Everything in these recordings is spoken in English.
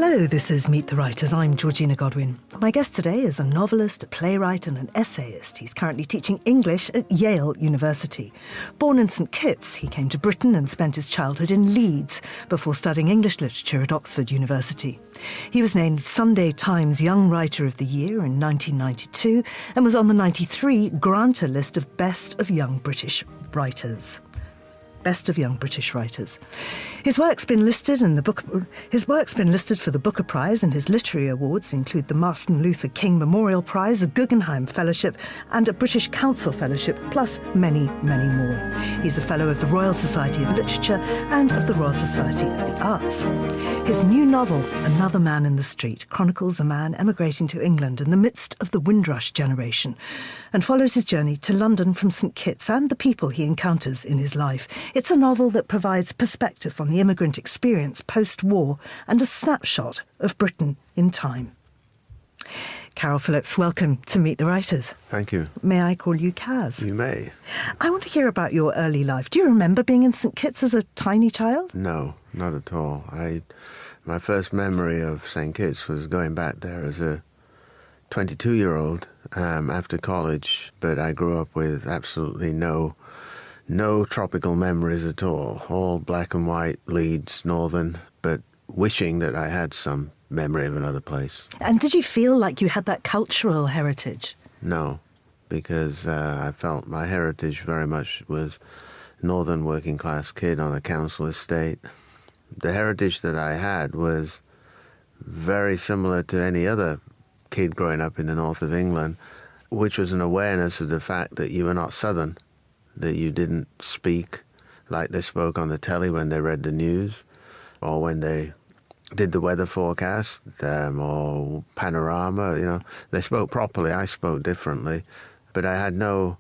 Hello, this is Meet the Writers. I'm Georgina Godwin. My guest today is a novelist, a playwright and an essayist. He's currently teaching English at Yale University. Born in St Kitts, he came to Britain and spent his childhood in Leeds before studying English literature at Oxford University. He was named Sunday Times Young Writer of the Year in 1992 and was on the 93 Granta list of Best of Young British Writers. Best of Young British Writers. His work's been listed for the Booker Prize, and his literary awards include the Martin Luther King Memorial Prize, a Guggenheim Fellowship, and a British Council Fellowship, plus many, many more. He's a Fellow of the Royal Society of Literature and of the Royal Society of the Arts. His new novel, Another Man in the Street, chronicles a man emigrating to England in the midst of the Windrush Generation, and follows his journey to London from St Kitts and the people he encounters in his life. It's a novel that provides perspective on the immigrant experience post-war and a snapshot of Britain in time. Caryl Phillips, welcome to Meet the Writers. Thank you. May I call you Kaz? You may. I want to hear about your early life. Do you remember being in St Kitts as a tiny child? No, not at all. My first memory of St Kitts was going back there as a 22-year-old after college, but I grew up with absolutely no tropical memories at all black and white, Leeds, northern, but wishing that I had some memory of another place. And did you feel like you had that cultural heritage? No, because I felt my heritage very much was northern working class kid on a council estate. The heritage that I had was very similar to any other kid growing up in the north of England, which was an awareness of the fact that you were not southern, that you didn't speak like they spoke on the telly when they read the news or when they did the weather forecast or panorama. They spoke properly. I spoke differently, but I had no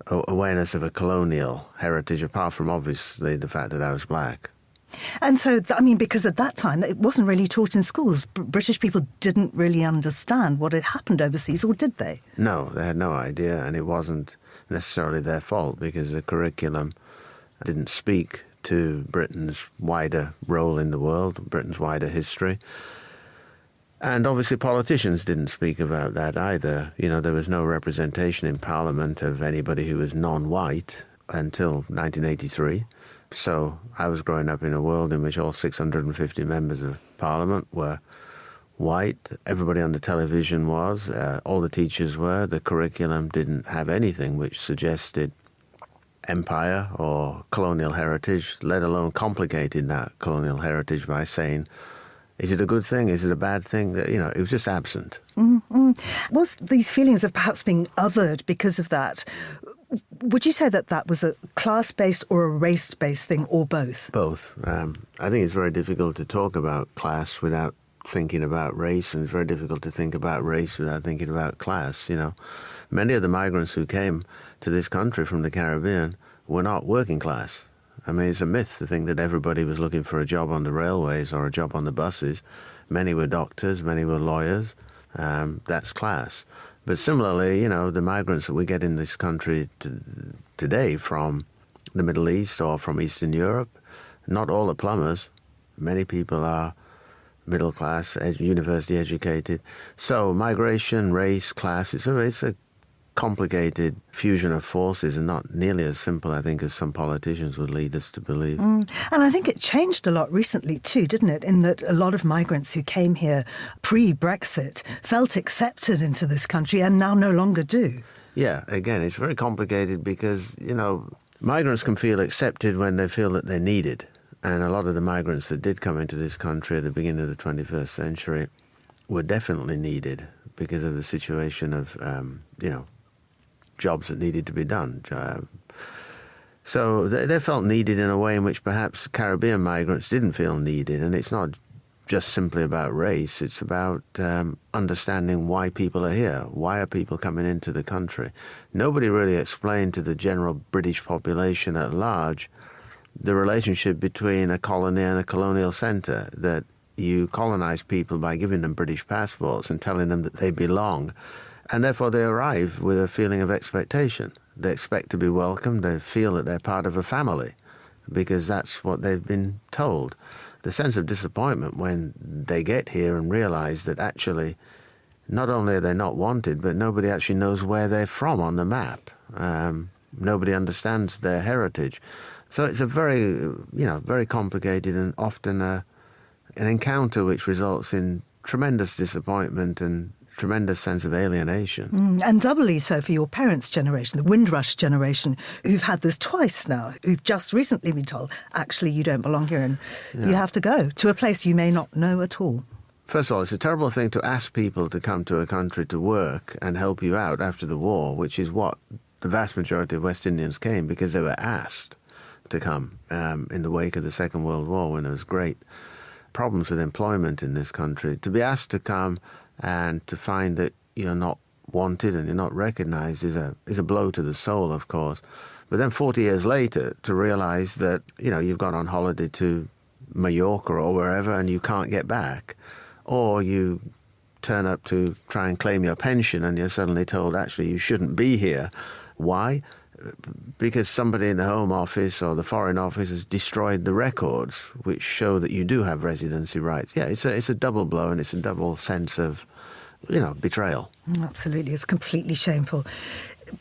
awareness of a colonial heritage apart from obviously the fact that I was black. And so, because at that time it wasn't really taught in schools. British people didn't really understand what had happened overseas, or did they? No, they had no idea, and it wasn't necessarily their fault because the curriculum didn't speak to Britain's wider role in the world, Britain's wider history. And obviously politicians didn't speak about that either. There was no representation in Parliament of anybody who was non-white until 1983. So I was growing up in a world in which all 650 members of Parliament were white. Everybody on the television was. All the teachers were. The curriculum didn't have anything which suggested empire or colonial heritage, let alone complicating that colonial heritage by saying, is it a good thing? Is it a bad thing? It was just absent. Mm-hmm. Was these feelings of perhaps being othered because of that, would you say that was a class-based or a race-based thing, or both? Both. I think it's very difficult to talk about class without thinking about race, and it's very difficult to think about race without thinking about class. Many of the migrants who came to this country from the Caribbean were not working class. It's a myth to think that everybody was looking for a job on the railways or a job on the buses. Many were doctors, many were lawyers. That's class. But similarly, the migrants that we get in this country today from the Middle East or from Eastern Europe, not all are plumbers. Many people are middle class, university educated. So migration, race, class, it's a complicated fusion of forces and not nearly as simple, I think, as some politicians would lead us to believe. And I think it changed a lot recently too, didn't it? In that a lot of migrants who came here pre-Brexit felt accepted into this country and now no longer do. Yeah, again, it's very complicated because, migrants can feel accepted when they feel that they're needed. And a lot of the migrants that did come into this country at the beginning of the 21st century were definitely needed because of the situation of, jobs that needed to be done. So they felt needed in a way in which perhaps Caribbean migrants didn't feel needed. And it's not just simply about race. It's about understanding why people are here. Why are people coming into the country? Nobody really explained to the general British population at large the relationship between a colony and a colonial centre, that you colonize people by giving them British passports and telling them that they belong. And therefore they arrive with a feeling of expectation. They expect to be welcomed. They feel that they're part of a family. because that's what they've been told. The sense of disappointment when they get here and realize that actually not only are they not wanted, but nobody actually knows where they're from on the map. Nobody understands their heritage. So it's a very, very complicated and often an encounter which results in tremendous disappointment and tremendous sense of alienation. And doubly so for your parents' generation, the Windrush generation, who've had this twice now, who've just recently been told, actually, you don't belong here and you have to go to a place you may not know at all. First of all, it's a terrible thing to ask people to come to a country to work and help you out after the war, which is what the vast majority of West Indians came, because they were asked to come in the wake of the Second World War, when there was great problems with employment in this country. To be asked to come and to find that you're not wanted and you're not recognized is a blow to the soul, of course. But then 40 years later, to realize that, you've gone on holiday to Mallorca or wherever and you can't get back, or you turn up to try and claim your pension and you're suddenly told, actually, you shouldn't be here. Why? Because somebody in the Home Office or the Foreign Office has destroyed the records which show that you do have residency rights. Yeah, it's a double blow, and it's a double sense of, betrayal. Absolutely, it's completely shameful.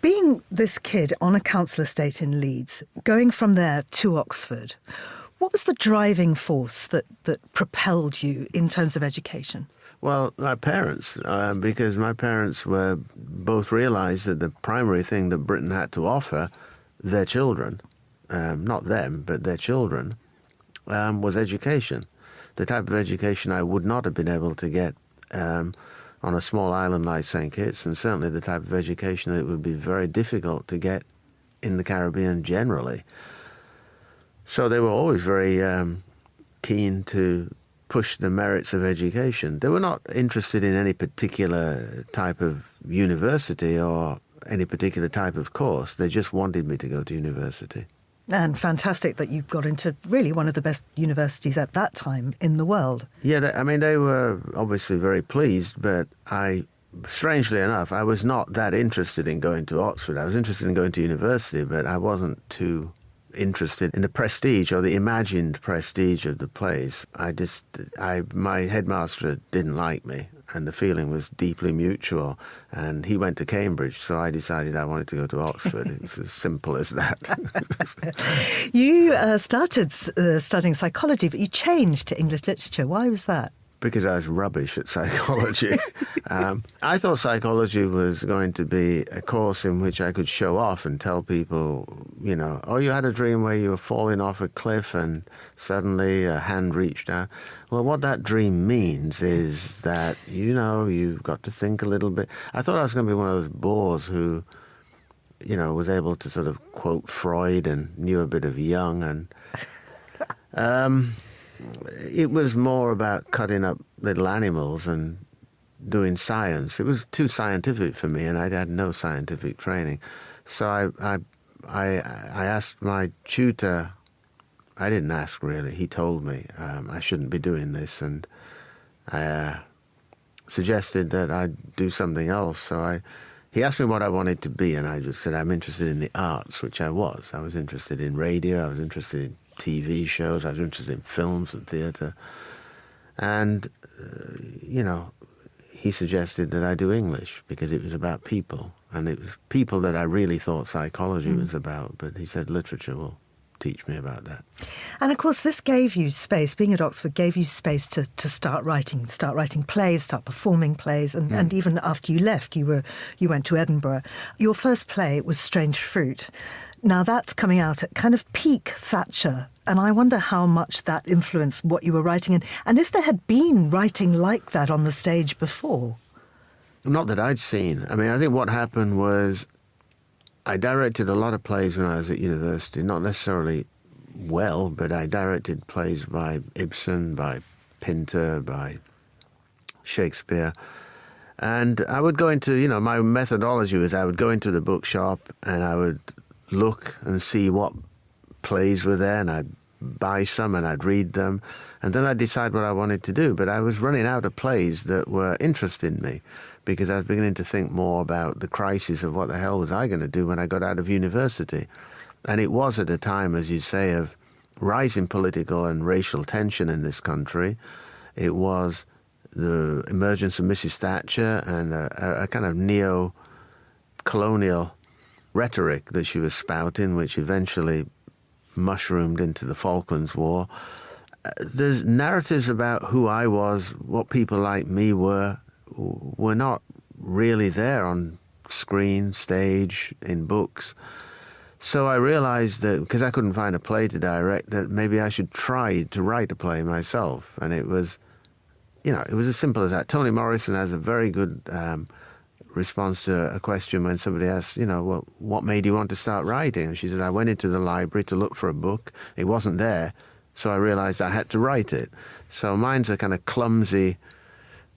Being this kid on a council estate in Leeds, going from there to Oxford, what was the driving force that propelled you in terms of education? Well, my parents, because my parents both realized that the primary thing that Britain had to offer their children, not them, but their children, was education. The type of education I would not have been able to get on a small island like St. Kitts, and certainly the type of education that would be very difficult to get in the Caribbean generally. So they were always very keen to push the merits of education. They were not interested in any particular type of university or any particular type of course. They just wanted me to go to university. And fantastic that you got into really one of the best universities at that time in the world. Yeah, they were obviously very pleased, but strangely enough, I was not that interested in going to Oxford. I was interested in going to university, but I wasn't too interested in the prestige or the imagined prestige of the place. My headmaster didn't like me, and the feeling was deeply mutual, and he went to Cambridge, so I decided I wanted to go to Oxford. It's as simple as that. You started studying psychology, but you changed to English literature. Why was that? Because I was rubbish at psychology. I thought psychology was going to be a course in which I could show off and tell people, oh, you had a dream where you were falling off a cliff and suddenly a hand reached out. Well, what that dream means is that, you've got to think a little bit. I thought I was going to be one of those bores who, was able to sort of quote Freud and knew a bit of Jung, and it was more about cutting up little animals and doing science. It was too scientific for me, and I had no scientific training. So I asked my tutor. I didn't ask, really. He told me I shouldn't be doing this, and I suggested that I do something else. So he asked me what I wanted to be, and I just said I'm interested in the arts, which I was. I was interested in radio. I was interested in TV shows. I was interested in films and theatre. And, he suggested that I do English because it was about people. And it was people that I really thought psychology was about. But he said literature will teach me about that. And of course, this gave you space, being at Oxford gave you space to start writing plays, start performing plays. And even after you left, you went to Edinburgh. Your first play was Strange Fruit. Now that's coming out at kind of peak Thatcher. And I wonder how much that influenced what you were writing and if there had been writing like that on the stage before. Not that I'd seen. I think what happened was I directed a lot of plays when I was at university, not necessarily well, but I directed plays by Ibsen, by Pinter, by Shakespeare. And I would go into, my methodology was I would go into the bookshop and I would look and see what plays were there, and I'd buy some and I'd read them, and then I'd decide what I wanted to do. But I was running out of plays that were interesting me because I was beginning to think more about the crisis of what the hell was I going to do when I got out of university. And it was at a time, as you say, of rising political and racial tension in this country. It was the emergence of Mrs. Thatcher and a kind of neo-colonial rhetoric that she was spouting, which eventually mushroomed into the Falklands War. There's narratives about who I was, what people like me were not really there on screen, stage, in books. So I realized that, because I couldn't find a play to direct, that maybe I should try to write a play myself. And it was, it was as simple as that. Toni Morrison has a very good response to a question when somebody asks, well, what made you want to start writing? And she said, I went into the library to look for a book. It wasn't there, so I realized I had to write it. So mine's a kind of clumsy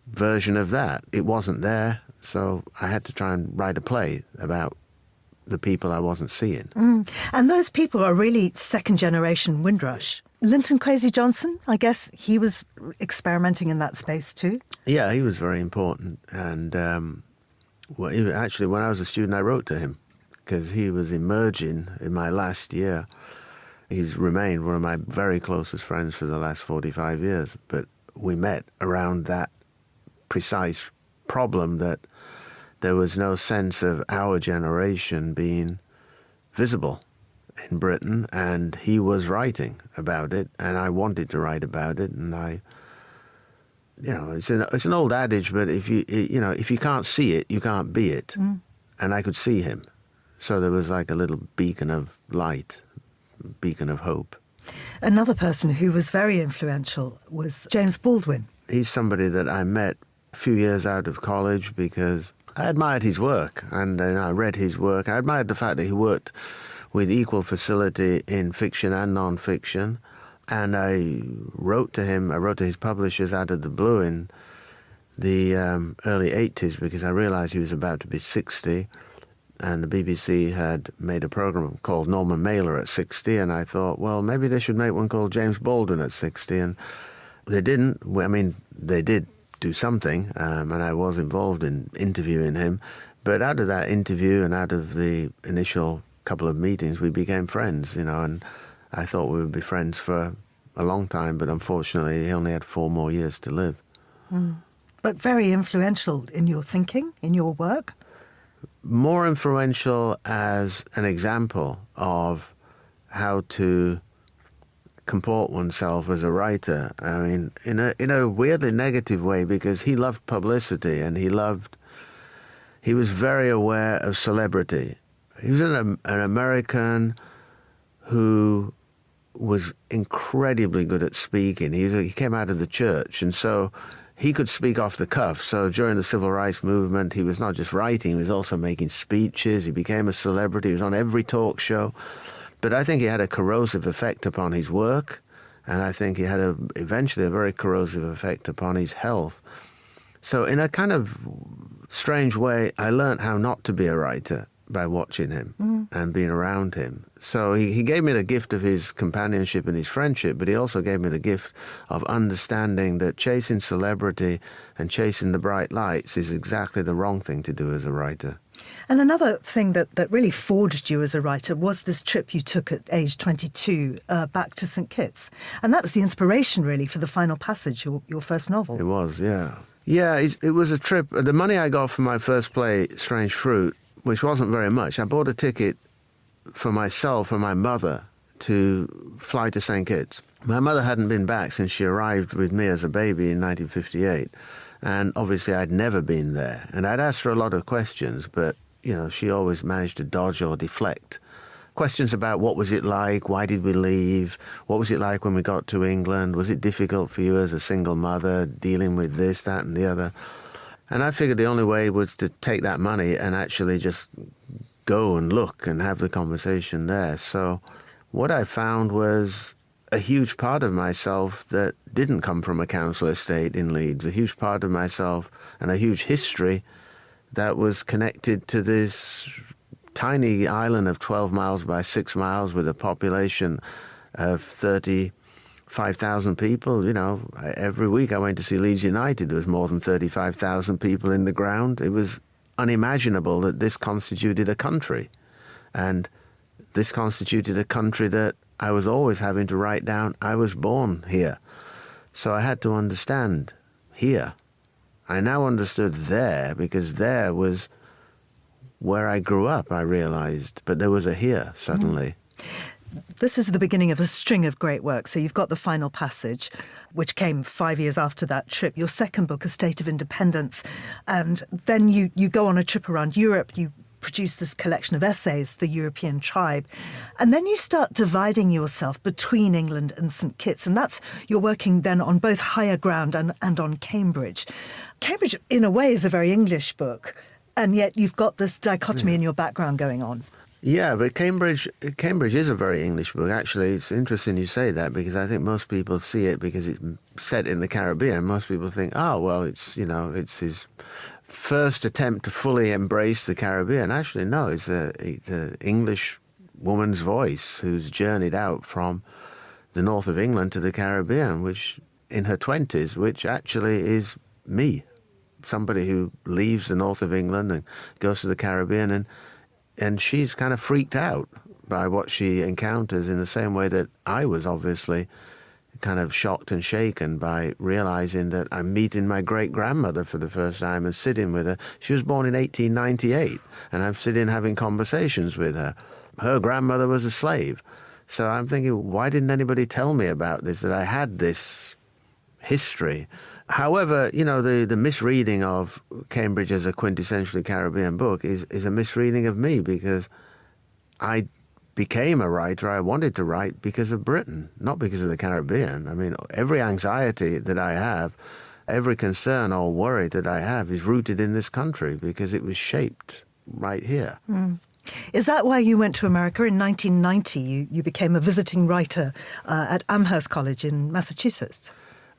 version of that. It wasn't there, so I had to try and write a play about the people I wasn't seeing. And those people are really second-generation Windrush. Linton Kwesi Johnson, I guess he was experimenting in that space too? Yeah, he was very important. And actually, when I was a student, I wrote to him because he was emerging in my last year. He's remained one of my very closest friends for the last 45 years. But we met around that precise problem that there was no sense of our generation being visible in Britain, and he was writing about it, and I wanted to write about it, and it's an old adage, but if you can't see it, you can't be it. And I could see him, so there was like a little beacon of light, beacon of hope. Another person who was very influential was James Baldwin. He's somebody that I met a few years out of college because I admired his work, and I read his work. I admired the fact that he worked with equal facility in fiction and non-fiction. And I wrote to him, I wrote to his publishers out of the blue in the early 80s because I realized he was about to be 60. And the BBC had made a program called Norman Mailer at 60. And I thought, well, maybe they should make one called James Baldwin at 60. And they didn't. I mean, they did do something, and I was involved in interviewing him. But out of that interview and out of the initial couple of meetings, we became friends, and I thought we would be friends for a long time, but unfortunately he only had 4 more years to live. But very influential in your thinking, in your work? More influential as an example of how to comport oneself as a writer. I mean, in a weirdly negative way, because he loved publicity and he was very aware of celebrity. He was an American who was incredibly good at speaking. He came out of the church, and so he could speak off the cuff. So during the Civil Rights Movement, he was not just writing, he was also making speeches. He became a celebrity. He was on every talk show. But I think he had a corrosive effect upon his work, and I think he had eventually a very corrosive effect upon his health. So in a kind of strange way, I learned how not to be a writer by watching him and being around him. So he gave me the gift of his companionship and his friendship, but he also gave me the gift of understanding that chasing celebrity and chasing the bright lights is exactly the wrong thing to do as a writer. And another thing that really forged you as a writer was this trip you took at age 22 back to St. Kitts. And that was the inspiration, really, for The Final Passage, your first novel. It was, yeah. Yeah, it was a trip. The money I got for my first play, Strange Fruit, which wasn't very much, I bought a ticket for myself and my mother to fly to St. Kitts. My mother hadn't been back since she arrived with me as a baby in 1958. And obviously I'd never been there. And I'd asked her a lot of questions, but, she always managed to dodge or deflect. Questions about what was it like, why did we leave, what was it like when we got to England, was it difficult for you as a single mother dealing with this, that and the other. And I figured the only way was to take that money and actually just go and look and have the conversation there. So what I found was a huge part of myself that didn't come from a council estate in Leeds, a huge part of myself and a huge history that was connected to this tiny island of 12 miles by 6 miles with a population of 35,000 people. Every week I went to see Leeds United. There was more than 35,000 people in the ground. It was unimaginable that this constituted a country. And this constituted a country that I was always having to write down, I was born here. So I had to understand here. I now understood there, because there was where I grew up, I realized. But there was a here, suddenly. This is the beginning of a string of great work. So you've got The Final Passage, which came 5 years after that trip. Your second book, A State of Independence. And then you go on a trip around Europe. You produce this collection of essays, The European Tribe. And then you start dividing yourself between England and St. Kitts. And you're working then on both Higher Ground and on Cambridge. Cambridge, in a way, is a very English book. And yet you've got this dichotomy in your background going on. Yeah, but Cambridge is a very English book. Actually, it's interesting you say that, because I think most people see it because it's set in the Caribbean. Most people think, oh, well, it's his first attempt to fully embrace the Caribbean. Actually, no, it's an English woman's voice who's journeyed out from the north of England to the Caribbean, which in her 20s, which actually is me, somebody who leaves the north of England and goes to the Caribbean, and she's kind of freaked out by what she encounters in the same way that I was obviously kind of shocked and shaken by realizing that I'm meeting my great-grandmother for the first time and sitting with her. She was born in 1898, and I'm sitting having conversations with her. Her grandmother was a slave. So I'm thinking, why didn't anybody tell me about this, that I had this history? However, the misreading of Cambridge as a quintessentially Caribbean book is a misreading of me, because I became a writer. I wanted to write because of Britain, not because of the Caribbean. I mean, every anxiety that I have, every concern or worry that I have is rooted in this country, because it was shaped right here. Is that why you went to America? In 1990, you became a visiting writer at Amherst College in Massachusetts.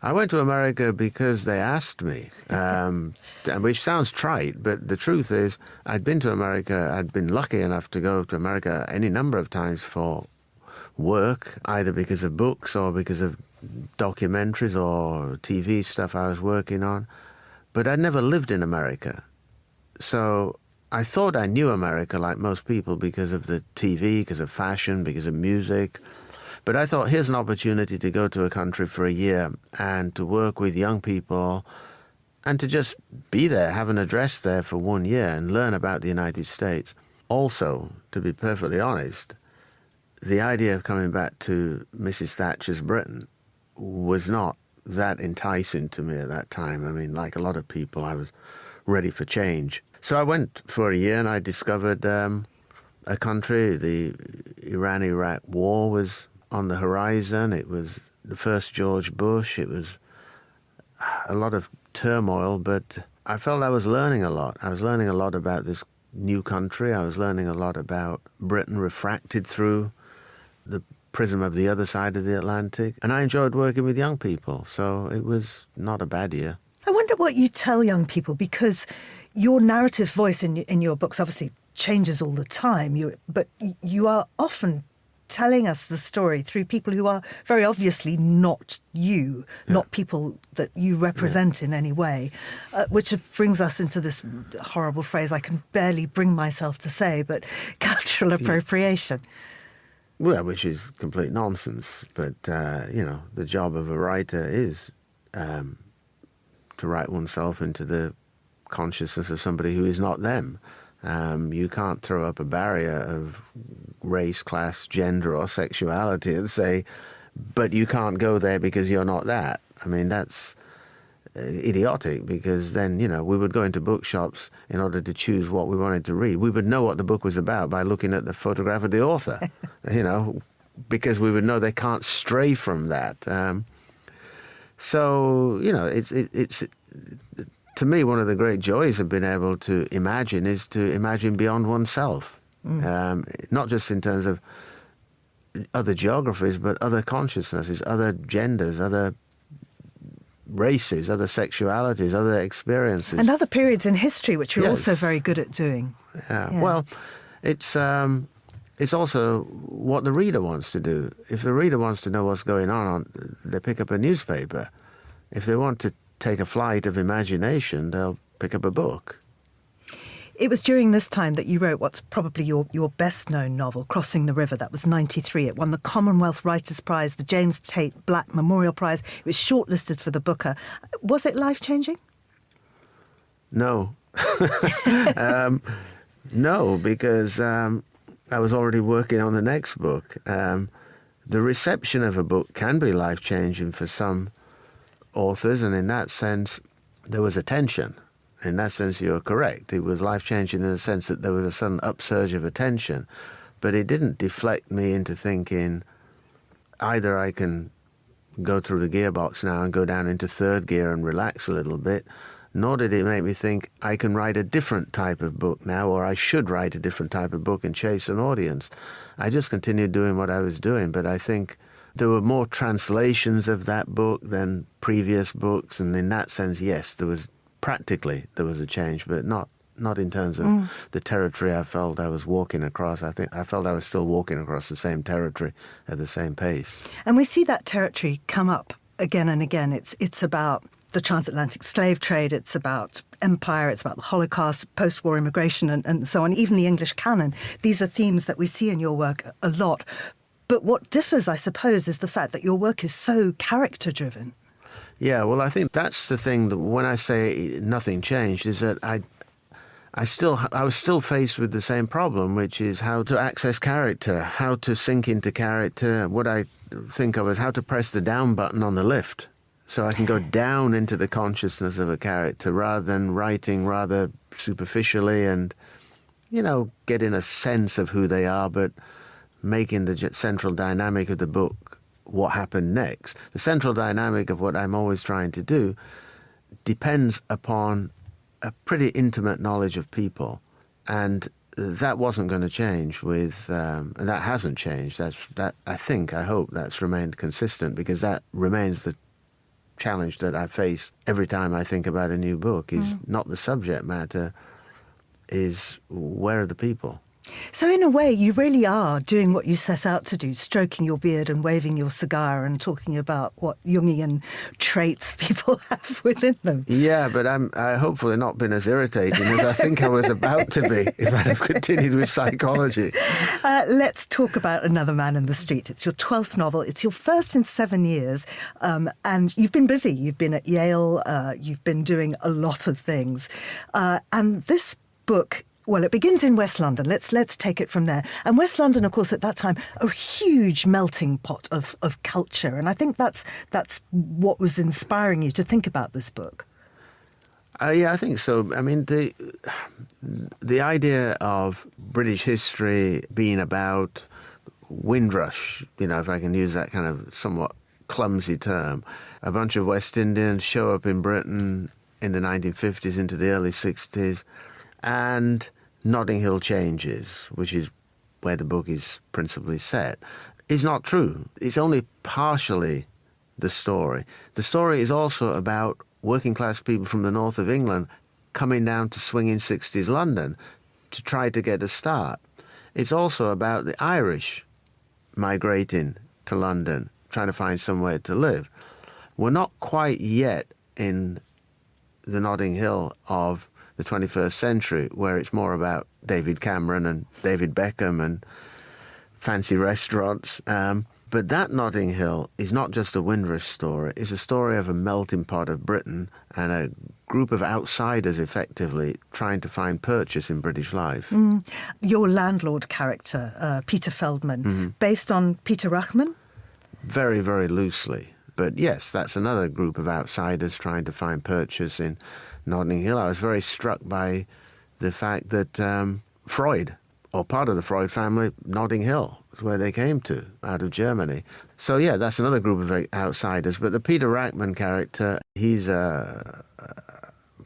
I went to America because they asked me, which sounds trite, but the truth is I'd been to America. I'd been lucky enough to go to America any number of times for work, either because of books or because of documentaries or TV stuff I was working on. But I'd never lived in America. So I thought I knew America like most people because of the TV, because of fashion, because of music. But I thought, here's an opportunity to go to a country for a year and to work with young people and to just be there, have an address there for 1 year and learn about the United States. Also, to be perfectly honest, the idea of coming back to Mrs. Thatcher's Britain was not that enticing to me at that time. I mean, like a lot of people, I was ready for change. So I went for a year and I discovered a country. The Iran-Iraq war was on the horizon. It was the first George Bush. It was a lot of turmoil, but I felt I was learning a lot. I was learning a lot about this new country. I was learning a lot about Britain refracted through the prism of the other side of the Atlantic. And I enjoyed working with young people, so it was not a bad year. I wonder what you tell young people, because your narrative voice in your books obviously changes all the time, but you are often telling us the story through people who are very obviously not you, not people that you represent in any way, which brings us into this horrible phrase I can barely bring myself to say, but cultural appropriation. Well, which is complete nonsense. But, the job of a writer is to write oneself into the consciousness of somebody who is not them. You can't throw up a barrier of race, class, gender, or sexuality and say, but you can't go there because you're not that. I mean, that's idiotic, because then, we would go into bookshops in order to choose what we wanted to read. We would know what the book was about by looking at the photograph of the author, because we would know they can't stray from that. It's to me, one of the great joys of being able to imagine is to imagine beyond oneself, not just in terms of other geographies, but other consciousnesses, other genders, other races, other sexualities, other experiences. And other periods in history, which you're also very good at doing. Yeah. Well, it's also what the reader wants to do. If the reader wants to know what's going on, they pick up a newspaper. If they want to take a flight of imagination, they'll pick up a book. It was during this time that you wrote what's probably your best-known novel, Crossing the River. That was 1993. It won the Commonwealth Writers' Prize, the James Tate Black Memorial Prize. It was shortlisted for the Booker. Was it life-changing? No. No, because I was already working on the next book. The reception of a book can be life-changing for some authors, and in that sense, there was a tension. In that sense, you're correct. It was life-changing in the sense that there was a sudden upsurge of attention, but it didn't deflect me into thinking, either I can go through the gearbox now and go down into third gear and relax a little bit, nor did it make me think I can write a different type of book now, or I should write a different type of book and chase an audience. I just continued doing what I was doing, but I think there were more translations of that book than previous books, and in that sense, yes, there was a change, but not in terms of the territory I felt I was walking across. I think I felt I was still walking across the same territory at the same pace. And we see that territory come up again and again. It's about the transatlantic slave trade, it's about empire, it's about the Holocaust, post-war immigration, and so on, even the English canon. These are themes that we see in your work a lot. But what differs, I suppose, is the fact that your work is so character-driven. Yeah, well, I think that's the thing that when I say nothing changed is that I was still faced with the same problem, which is how to access character, how to sink into character, what I think of as how to press the down button on the lift. So I can go down into the consciousness of a character rather than writing rather superficially and, getting a sense of who they are, but making the central dynamic of the book what happened next. The central dynamic of what I'm always trying to do depends upon a pretty intimate knowledge of people. And that wasn't going to change with, and that hasn't changed. I hope that's remained consistent, because that remains the challenge that I face every time I think about a new book, is not the subject matter, is where are the people? So in a way, you really are doing what you set out to do, stroking your beard and waving your cigar and talking about what Jungian traits people have within them. Yeah, but I hopefully not been as irritating as I think I was about to be if I'd have continued with psychology. Let's talk about Another Man in the Street. It's your 12th novel. It's your first in 7 years. And you've been busy. You've been at Yale. You've been doing a lot of things. And this book, well, it begins in West London. Let's take it from there. And West London, of course, at that time, a huge melting pot of culture. And I think that's what was inspiring you to think about this book. Yeah, I think so. I mean, the idea of British history being about Windrush, if I can use that kind of somewhat clumsy term, a bunch of West Indians show up in Britain in the 1950s into the early 60s, and Notting Hill changes, which is where the book is principally set, is not true. It's only partially the story. The story is also about working class people from the north of England coming down to swinging 60s London to try to get a start. It's also about the Irish migrating to London, trying to find somewhere to live. We're not quite yet in the Notting Hill of the 21st century, where it's more about David Cameron and David Beckham and fancy restaurants. But that Notting Hill is not just a Windrush story. It's a story of a melting pot of Britain and a group of outsiders, effectively, trying to find purchase in British life. Your landlord character, Peter Feldman, based on Peter Ruchman? Very, very loosely. But yes, that's another group of outsiders trying to find purchase in Notting Hill. I was very struck by the fact that Freud, or part of the Freud family, Notting Hill is where they came to, out of Germany. So yeah, that's another group of outsiders. But the Peter Ruchman character, he's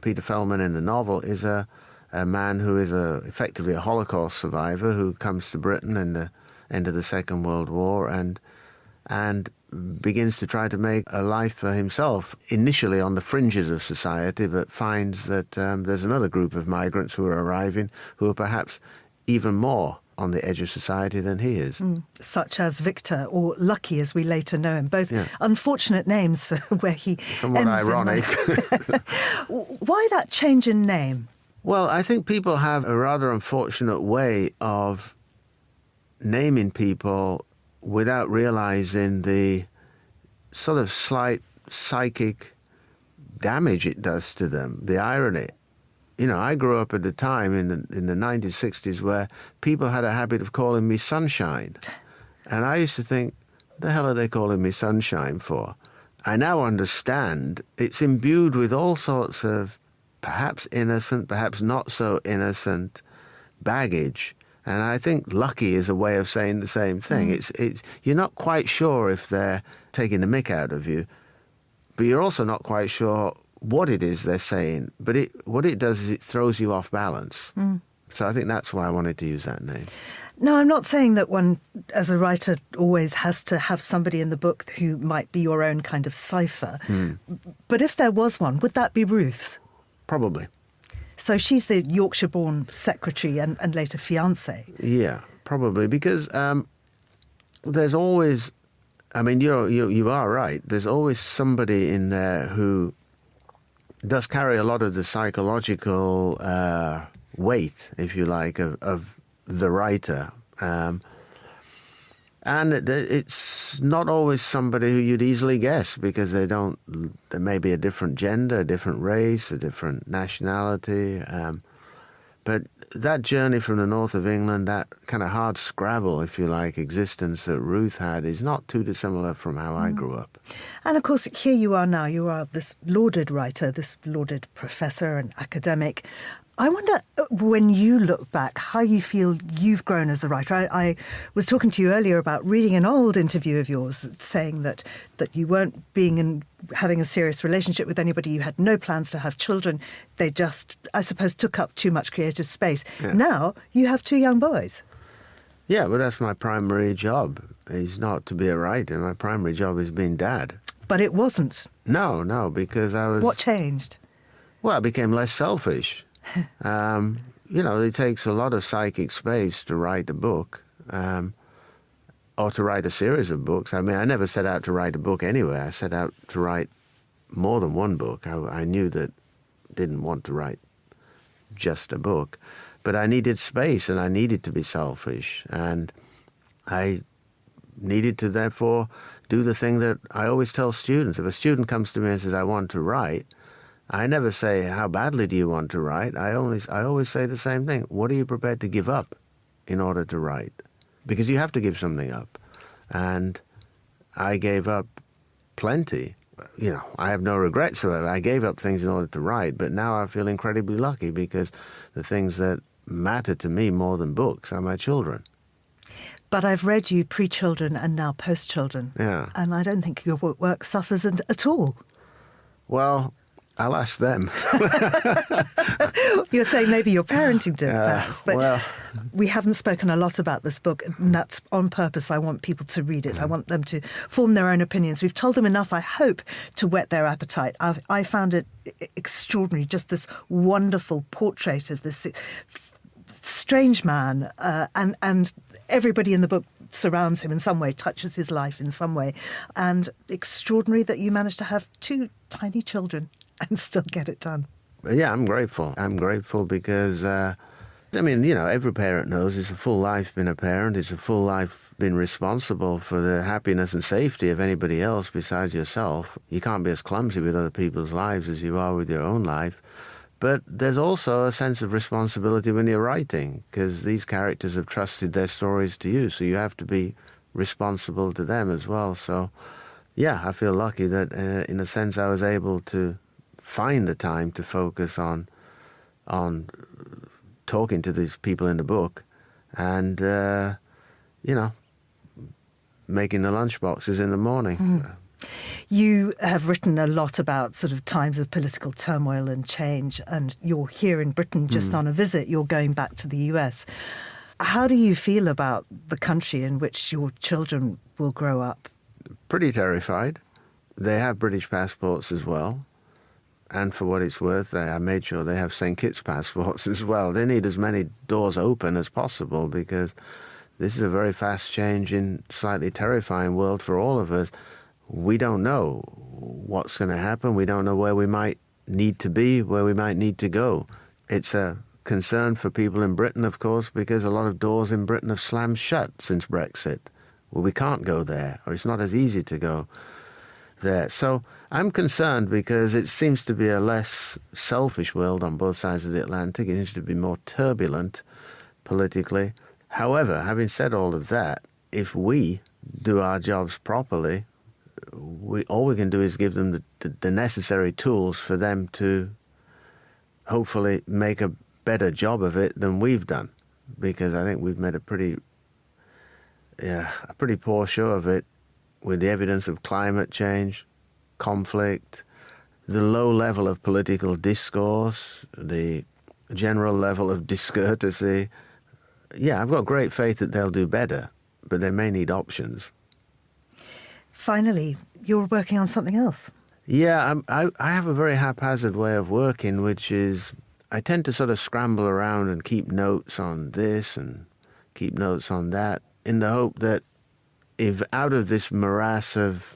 Peter Feldman in the novel, is a man who is effectively a Holocaust survivor who comes to Britain in the end of the Second World War and begins to try to make a life for himself, initially on the fringes of society, but finds that there's another group of migrants who are arriving who are perhaps even more on the edge of society than he is. Such as Victor, or Lucky as we later know him. Both unfortunate names for where he somewhat ends ironic. Why that change in name? Well, I think people have a rather unfortunate way of naming people without realizing the sort of slight psychic damage it does to them, the irony. You know, I grew up at a time in the 1960s where people had a habit of calling me Sunshine. And I used to think, the hell are they calling me Sunshine for? I now understand it's imbued with all sorts of perhaps innocent, perhaps not so innocent baggage. And I think lucky is a way of saying the same thing. It's you're not quite sure if they're taking the mick out of you, but you're also not quite sure what it is they're saying. But what it does is it throws you off balance. So I think that's why I wanted to use that name. No, I'm not saying that one, as a writer, always has to have somebody in the book who might be your own kind of cipher. But if there was one, would that be Ruth? Probably. So she's the Yorkshire-born secretary and later fiancé. Yeah, probably, because there's always, I mean, you are right, there's always somebody in there who does carry a lot of the psychological weight, if you like, of the writer. And it's not always somebody who you'd easily guess, because there may be a different gender, a different race, a different nationality. But that journey from the north of England, that kind of hard scrabble, if you like, existence that Ruth had is not too dissimilar from how I grew up. And of course, here you are now. You are this lauded writer, this lauded professor and academic. I wonder, when you look back, how you feel you've grown as a writer. I was talking to you earlier about reading an old interview of yours saying that you weren't having a serious relationship with anybody. You had no plans to have children. They just, I suppose, took up too much creative space. Yeah. Now you have 2 young boys. Yeah, but that's my primary job. Is not to be a writer. My primary job is being dad. But it wasn't? No, because I was... What changed? Well, I became less selfish. You know, it takes a lot of psychic space to write a book, or to write a series of books. I mean, I never set out to write a book anyway. I set out to write more than one book. I knew that I didn't want to write just a book, but I needed space and I needed to be selfish. And I needed to, therefore, do the thing that I always tell students. If a student comes to me and says, I want to write, I never say, how badly do you want to write? I always say the same thing. What are you prepared to give up in order to write? Because you have to give something up. And I gave up plenty. You know, I have no regrets about it. I gave up things in order to write, but now I feel incredibly lucky because the things that matter to me more than books are my children. But I've read you pre-children and now post-children. Yeah. And I don't think your work suffers at all. Well, I'll ask them. You're saying maybe your parenting did, perhaps. But well, we haven't spoken a lot about this book, and that's on purpose. I want people to read it. I want them to form their own opinions. We've told them enough, I hope, to whet their appetite. I found it extraordinary, just this wonderful portrait of this strange man, and everybody in the book surrounds him in some way, touches his life in some way. And extraordinary that you managed to have 2 tiny children and still get it done. Yeah, I'm grateful. I'm grateful because, I mean, you know, every parent knows it's a full life being a parent. It's a full life being responsible for the happiness and safety of anybody else besides yourself. You can't be as clumsy with other people's lives as you are with your own life. But there's also a sense of responsibility when you're writing, because these characters have trusted their stories to you, so you have to be responsible to them as well. So, yeah, I feel lucky that, in a sense, I was able to find the time to focus on talking to these people in the book and, you know, making the lunchboxes in the morning. Mm. You have written a lot about sort of times of political turmoil and change, and you're here in Britain just on a visit. You're going back to the US. How do you feel about the country in which your children will grow up? Pretty terrified. They have British passports as well. And for what it's worth, I made sure they have St. Kitts passports as well. They need as many doors open as possible because this is a very fast-changing, slightly terrifying world for all of us. We don't know what's going to happen. We don't know where we might need to be, where we might need to go It's a concern for people in Britain, of course, because a lot of doors in Britain have slammed shut since Brexit. Well, we can't go there, or it's not as easy to go there. So I'm concerned because it seems to be a less selfish world on both sides of the Atlantic. It seems to be more turbulent politically. However, having said all of that, if we do our jobs properly, all we can do is give them the necessary tools for them to hopefully make a better job of it than we've done, because I think we've made a pretty poor show of it with the evidence of climate change, conflict, the low level of political discourse, the general level of discourtesy. Yeah, I've got great faith that they'll do better, but they may need options. Finally, you're working on something else. Yeah, I have a very haphazard way of working, which is I tend to sort of scramble around and keep notes on this and keep notes on that, in the hope that if out of this morass of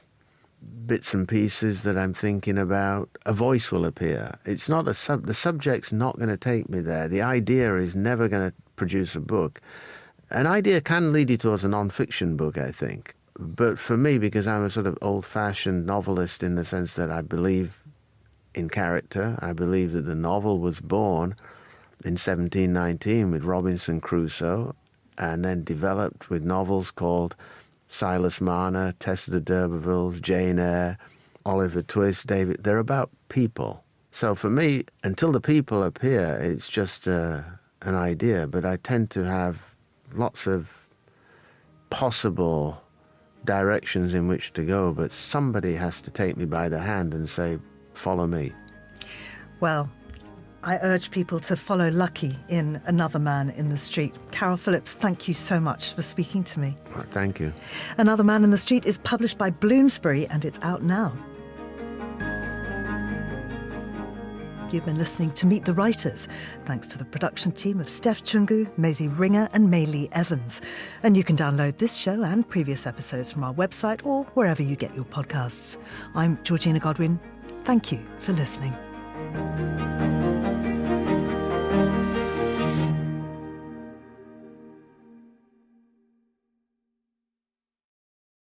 bits and pieces that I'm thinking about, a voice will appear. It's not the subject's not going to take me there. The idea is never going to produce a book. An idea can lead you towards a non-fiction book, I think. But for me, because I'm a sort of old-fashioned novelist in the sense that I believe in character, I believe that the novel was born in 1719 with Robinson Crusoe and then developed with novels called Silas Marner, Tess of the D'Urbervilles, Jane Eyre, Oliver Twist, David. They're about people. So for me, until the people appear, it's just an idea. But I tend to have lots of possible directions in which to go, but somebody has to take me by the hand and say, follow me. Well, I urge people to follow Lucky in Another Man in the Street. Caryl Phillips, thank you so much for speaking to me. Well, thank you. Another Man in the Street is published by Bloomsbury and it's out now. You've been listening to Meet the Writers, thanks to the production team of Steph Chungu, Maisie Ringer and Maylee Evans. And you can download this show and previous episodes from our website or wherever you get your podcasts. I'm Georgina Godwin. Thank you for listening.